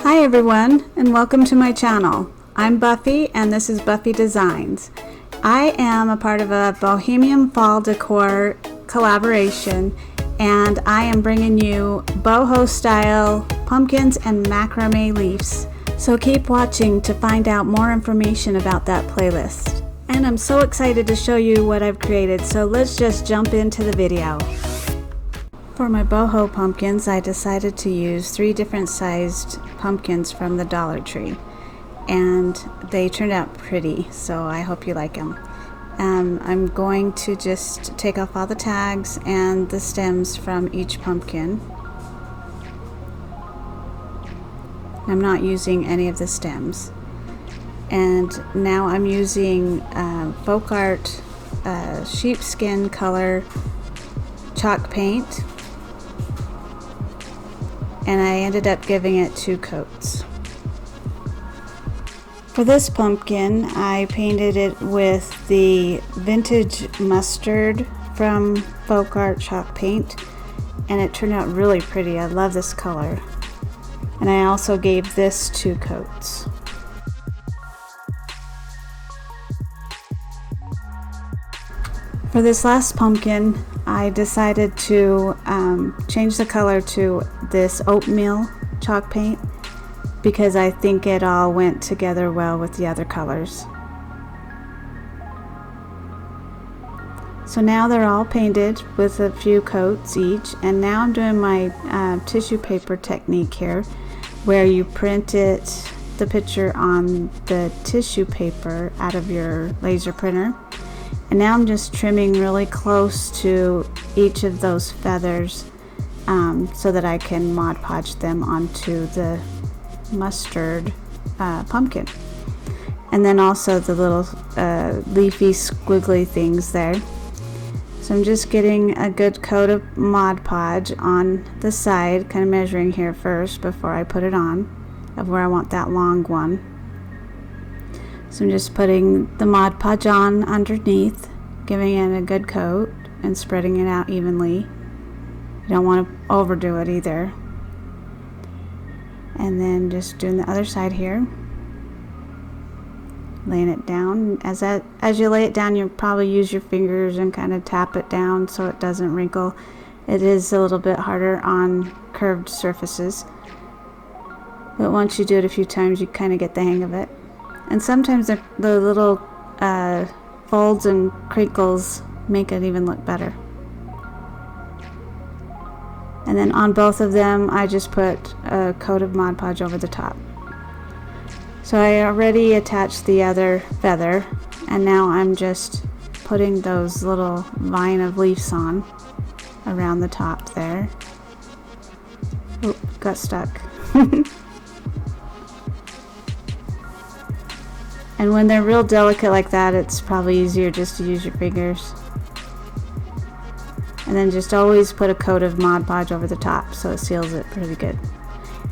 Hi everyone, and welcome to my channel. I'm Buffy and this is Buffy Designs. I am a part of a Bohemian Fall Decor collaboration, and I am bringing you boho style pumpkins and macrame leaves. So keep watching to find out more information about that playlist. And I'm so excited to show you what I've created, so let's just jump into the video. For my boho pumpkins, I decided to use 3 different sized pumpkins from the Dollar Tree, and they turned out pretty, so I hope you like them. I'm going to just take off all the tags and the stems from each pumpkin. I'm not using any of the stems. And now I'm using folk art sheepskin color chalk paint, and I ended up giving it 2 coats. For this pumpkin, I painted it with the vintage mustard from folk art chalk paint, and it turned out really pretty. I love this color. And I also gave this 2 coats. For this last pumpkin, I decided to change the color to this oatmeal chalk paint because I think it all went together well with the other colors. So now they're all painted with a few coats each, and now I'm doing my tissue paper technique here, where you print the picture on the tissue paper out of your laser printer. And now I'm just trimming really close to each of those feathers so that I can Mod Podge them onto the mustard pumpkin. And then also the little leafy squiggly things there. So I'm just getting a good coat of Mod Podge on the side, kind of measuring here first before I put it on, of where I want that long one. So I'm just putting the Mod Podge on underneath, giving it a good coat and spreading it out evenly. You don't want to overdo it either. And then just doing the other side here, laying it down. As you lay it down, you'll probably use your fingers and kind of tap it down so it doesn't wrinkle. It is a little bit harder on curved surfaces, but once you do it a few times, you kind of get the hang of it. And sometimes the little folds and crinkles make it even look better. And then on both of them, I just put a coat of Mod Podge over the top. So I already attached the other feather, and now I'm just putting those little vine of leaves on around the top there. Oop, got stuck. And when they're real delicate like that, it's probably easier just to use your fingers. And then just always put a coat of Mod Podge over the top so it seals it pretty good.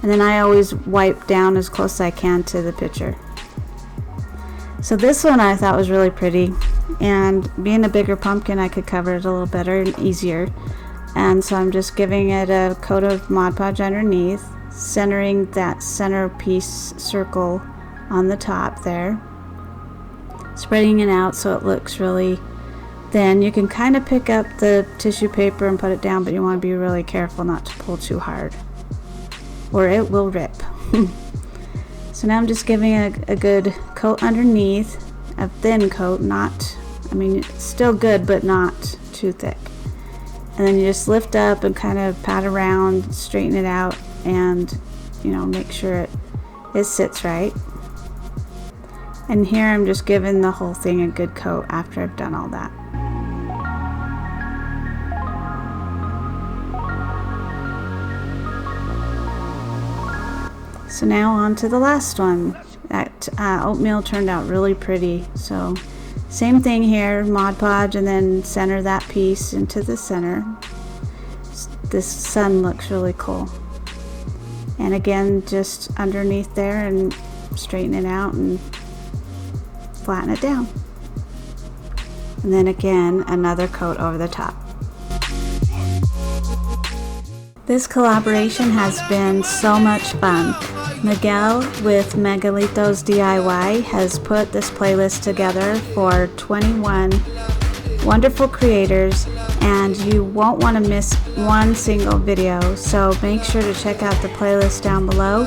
And then I always wipe down as close as I can to the picture. So this one I thought was really pretty, and being a bigger pumpkin, I could cover it a little better and easier. And so I'm just giving it a coat of Mod Podge underneath, centering that centerpiece circle on the top there, spreading it out so it looks really thin. You can kind of pick up the tissue paper and put it down, but you want to be really careful not to pull too hard, or it will rip. So now I'm just giving a good coat underneath, a thin coat, it's still good, but not too thick. And then you just lift up and kind of pat around, straighten it out, and make sure it sits right. And here I'm just giving the whole thing a good coat after I've done all that. So now on to the last one. That oatmeal turned out really pretty. So same thing here, Mod Podge, and then center that piece into the center. This sun looks really cool. And again, just underneath there and straighten it out and flatten it down. And then again, another coat over the top. This collaboration has been so much fun. Miguel with Megalitos DIY has put this playlist together for 21 wonderful creators, and you won't want to miss one single video, so make sure to check out the playlist down below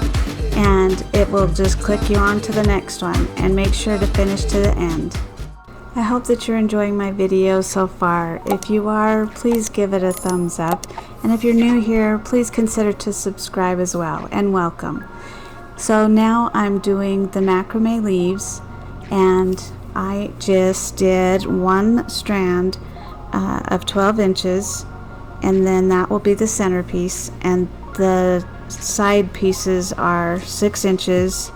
and it will just click you on to the next one, and make sure to finish to the end. I hope that you're enjoying my video so far. If you are, please give it a thumbs up, and if you're new here, please consider to subscribe as well, and welcome. So now I'm doing the macrame leaves, and I just did one strand of 12 inches, and then that will be the centerpiece, and the side pieces are 6 inches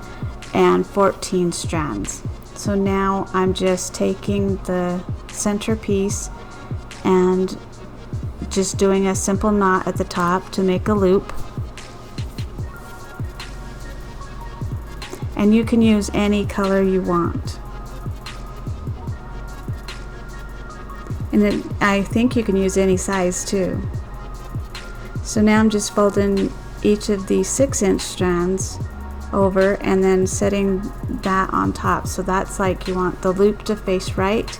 and 14 strands. So now I'm just taking the centerpiece and just doing a simple knot at the top to make a loop. And you can use any color you want. And then I think you can use any size too. So now I'm just folding each of these 6-inch strands over and then setting that on top. So that's like, you want the loop to face right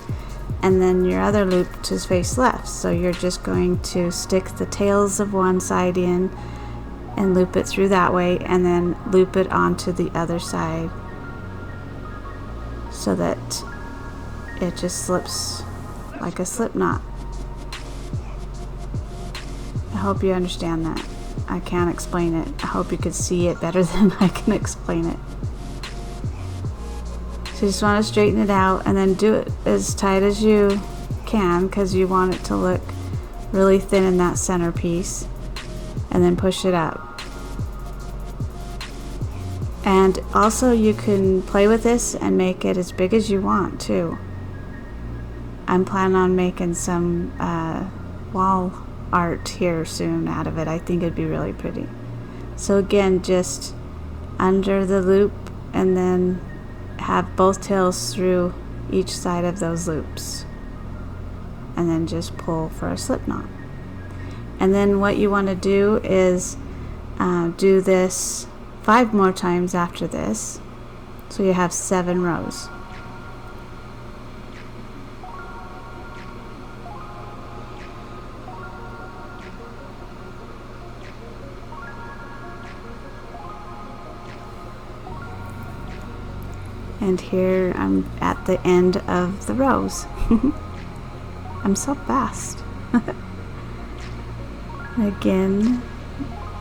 and then your other loop to face left. So you're just going to stick the tails of one side in and loop it through that way, and then loop it onto the other side so that it just slips like a slip knot. I hope you understand that. I can't explain it. I hope you could see it better than I can explain it. So you just want to straighten it out and then do it as tight as you can, because you want it to look really thin in that centerpiece, and then push it up. And also you can play with this and make it as big as you want too. I'm planning on making some wall art here soon out of it. I think it'd be really pretty. So again, just under the loop and then have both tails through each side of those loops, and then just pull for a slip knot. And then what you want to do is do this 5 more times after this, so you have 7 rows. And here I'm at the end of the rows. I'm so fast. Again,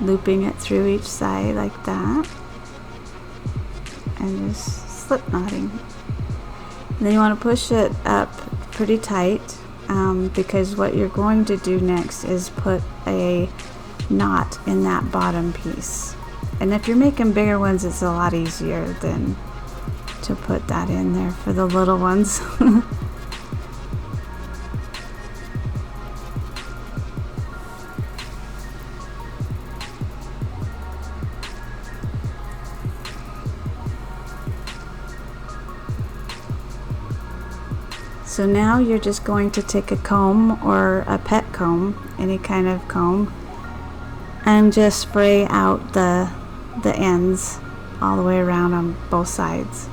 looping it through each side like that, and just slip knotting. And then you want to push it up pretty tight, because what you're going to do next is put a knot in that bottom piece. And if you're making bigger ones, it's a lot easier than to put that in there for the little ones. So now you're just going to take a comb or a pet comb, any kind of comb, and just spray out the ends all the way around on both sides.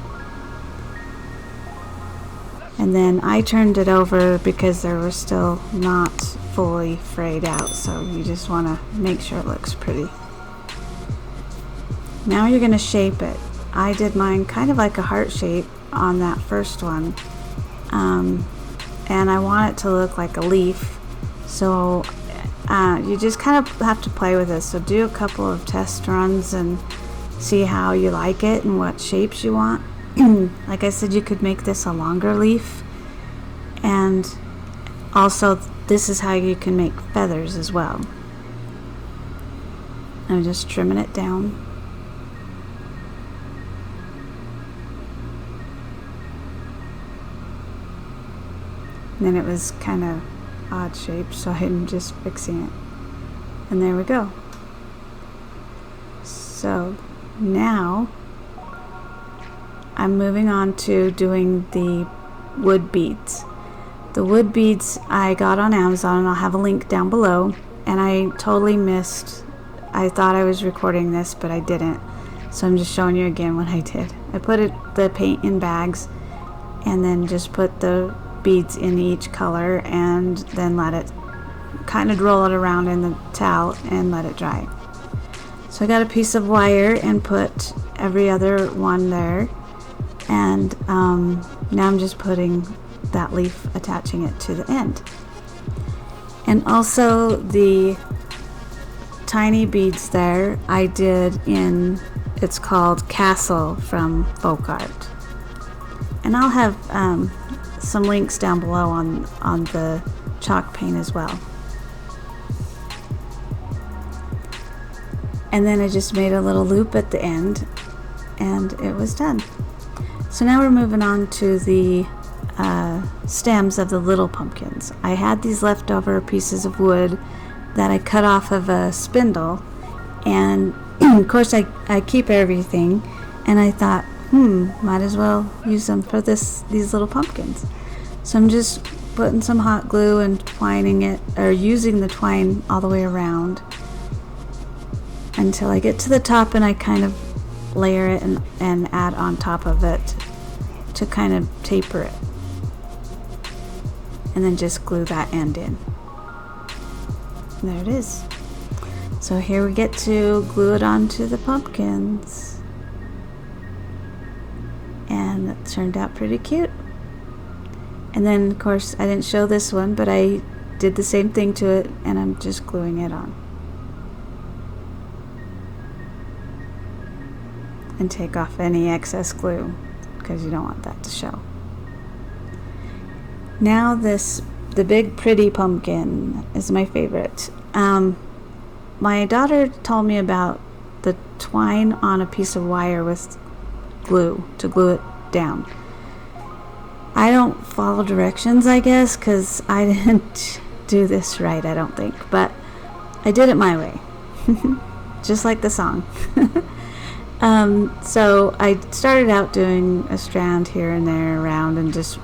And then I turned it over because there were still not fully frayed out, so you just want to make sure it looks pretty. Now you're going to shape it. I did mine kind of like a heart shape on that first one, and I want it to look like a leaf, so you just kind of have to play with this. So do a couple of test runs and see how you like it and what shapes you want. Like I said, you could make this a longer leaf, and also this is how you can make feathers as well. I'm just trimming it down. And then it was kind of odd shaped, so I'm just fixing it. And there we go. So now I'm moving on to doing the wood beads. The wood beads I got on Amazon, and I'll have a link down below. and I totally missed. I thought I was recording this, but I didn't. So I'm just showing you again what I did. I put the paint in bags and then just put the beads in each color and then let it kind of roll it around in the towel and let it dry. So I got a piece of wire and put every other one there, and now I'm just putting that leaf, attaching it to the end. And also the tiny beads there I did in, it's called Castle from Folk Art, and I'll have some links down below on the chalk paint as well. And then I just made a little loop at the end and it was done. So now we're moving on to the stems of the little pumpkins. I had these leftover pieces of wood that I cut off of a spindle, and of course I keep everything, and I thought, might as well use them for these little pumpkins. So I'm just putting some hot glue and twining it, or using the twine all the way around until I get to the top, and I kind of layer it and add on top of it to kind of taper it, and then just glue that end in. And there it is. So here we get to glue it onto the pumpkins, and it turned out pretty cute. And then of course I didn't show this one, but I did the same thing to it, and I'm just gluing it on. And take off any excess glue because you don't want that to show. Now the big pretty pumpkin is my favorite. My daughter told me about the twine on a piece of wire with glue to glue it down. I don't follow directions, I guess, because I didn't do this right, I don't think, but I did it my way. Just like the song. So I started out doing a strand here and there around and just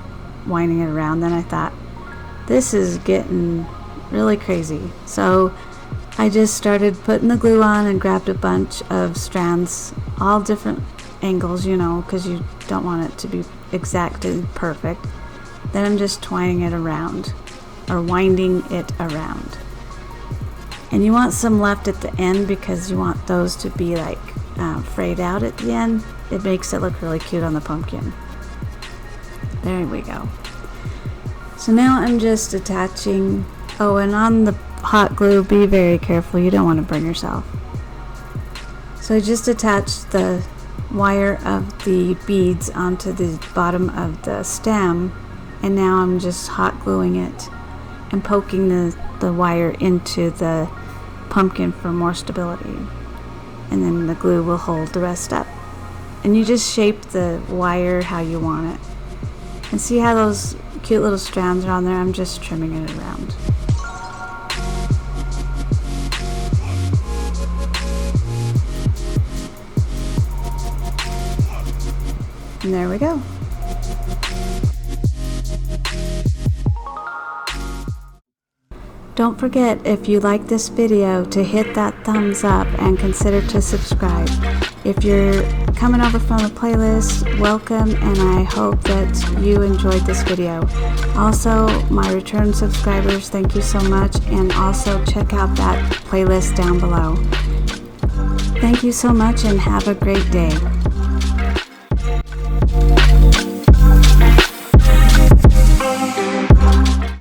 winding it around. Then I thought, this is getting really crazy. So I just started putting the glue on and grabbed a bunch of strands, all different angles, you know, because you don't want it to be exactly perfect. Then I'm just twining it around, or winding it around. And you want some left at the end because you want those to be like frayed out at the end. It makes it look really cute on the pumpkin. There we go. So now I'm just attaching, oh, and on the hot glue, be very careful, you don't want to burn yourself. So I just attached the wire of the beads onto the bottom of the stem, and now I'm just hot gluing it and poking the wire into the pumpkin for more stability, and then the glue will hold the rest up. And you just shape the wire how you want it. And see how those cute little strands are on there? I'm just trimming it around. And there we go. Don't forget, if you like this video, to hit that thumbs up and consider to subscribe. If you're coming over from the playlist, welcome, and I hope that you enjoyed this video. Also, my return subscribers, thank you so much, and also check out that playlist down below. Thank you so much and have a great day.